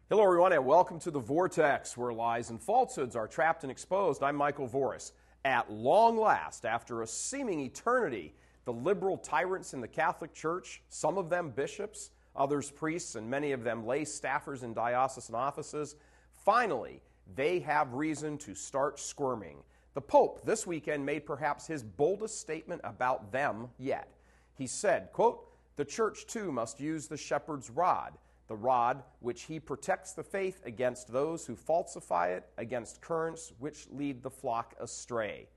Hello, everyone, and welcome to The Vortex, where lies and falsehoods are trapped and exposed. I'm Michael Voris. At long last, after a seeming eternity, the liberal tyrants in the Catholic Church, some of them bishops, others priests, and many of them lay staffers in diocesan offices, finally, they have reason to start squirming. The Pope this weekend made perhaps his boldest statement about them yet. He said, quote, "The Church too must use the shepherd's rod, the rod which he protects the faith against those who falsify it, against currents which lead the flock astray."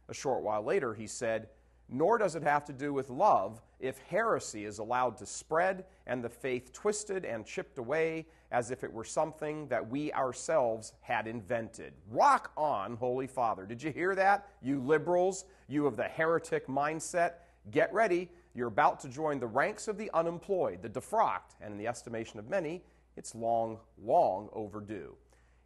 A short while later, he said, "Nor does it have to do with love if heresy is allowed to spread and the faith twisted and chipped away as if it were something that we ourselves had invented." Rock on, Holy Father. Did you hear that? You liberals, you of the heretic mindset, get ready. You're about to join the ranks of the unemployed, the defrocked, and in the estimation of many, it's long, long overdue.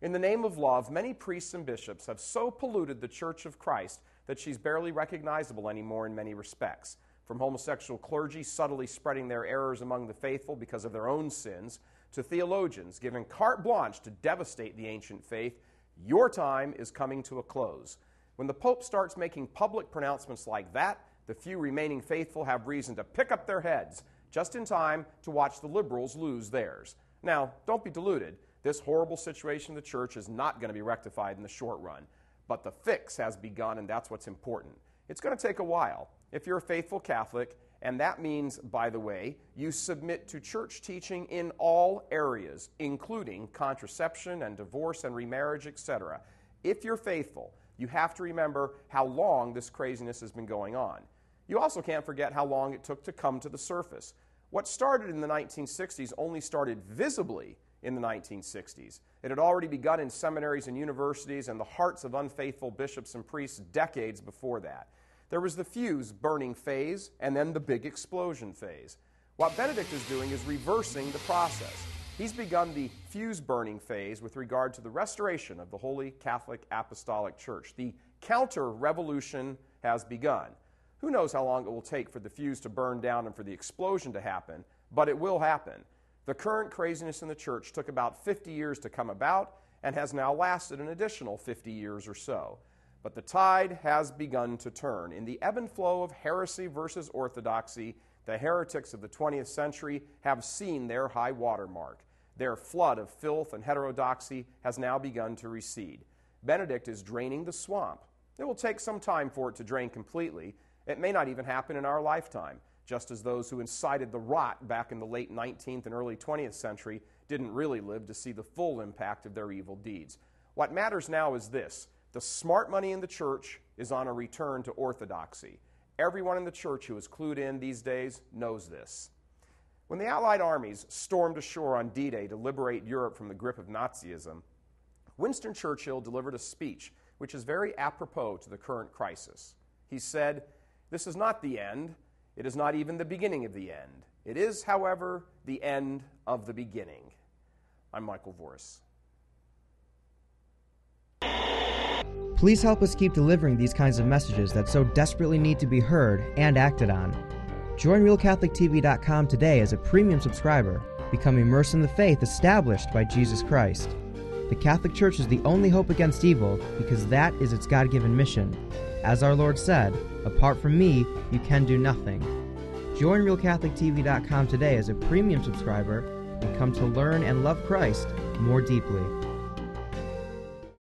In the name of love, many priests and bishops have so polluted the Church of Christ that she's barely recognizable anymore in many respects. From homosexual clergy subtly spreading their errors among the faithful because of their own sins, to theologians giving carte blanche to devastate the ancient faith, your time is coming to a close. When the Pope starts making public pronouncements like that, the few remaining faithful have reason to pick up their heads, just in time to watch the liberals lose theirs. Now, don't be deluded. This horrible situation in the church is not going to be rectified in the short run. But the fix has begun, and that's what's important. It's going to take a while. If you're a faithful Catholic, and that means, by the way, you submit to church teaching in all areas, including contraception and divorce and remarriage, etc. If you're faithful, you have to remember how long this craziness has been going on. You also can't forget how long it took to come to the surface. What started in the 1960s only started visibly in the 1960s. It had already begun in seminaries and universities and the hearts of unfaithful bishops and priests decades before that. There was the fuse burning phase and then the big explosion phase. What Benedict is doing is reversing the process. He's begun the fuse burning phase with regard to the restoration of the Holy Catholic Apostolic Church. The counter-revolution has begun. Who knows how long it will take for the fuse to burn down and for the explosion to happen, but it will happen. The current craziness in the church took about 50 years to come about and has now lasted an additional 50 years or so. But the tide has begun to turn. In the ebb and flow of heresy versus orthodoxy, the heretics of the 20th century have seen their high water mark. Their flood of filth and heterodoxy has now begun to recede. Benedict is draining the swamp. It will take some time for it to drain completely. It may not even happen in our lifetime, just as those who incited the rot back in the late 19th and early 20th century didn't really live to see the full impact of their evil deeds. What matters now is this: the smart money in the church is on a return to orthodoxy. Everyone in the church who is clued in these days knows this. When the Allied armies stormed ashore on D-Day to liberate Europe from the grip of Nazism, Winston Churchill delivered a speech which is very apropos to the current crisis. He said, "This is not the end. It is not even the beginning of the end. It is, however, the end of the beginning." I'm Michael Voris. Please help us keep delivering these kinds of messages that so desperately need to be heard and acted on. Join RealCatholicTV.com today as a premium subscriber. Become immersed in the faith established by Jesus Christ. The Catholic Church is the only hope against evil because that is its God-given mission. As our Lord said, "Apart from me, you can do nothing." Join RealCatholicTV.com today as a premium subscriber and come to learn and love Christ more deeply.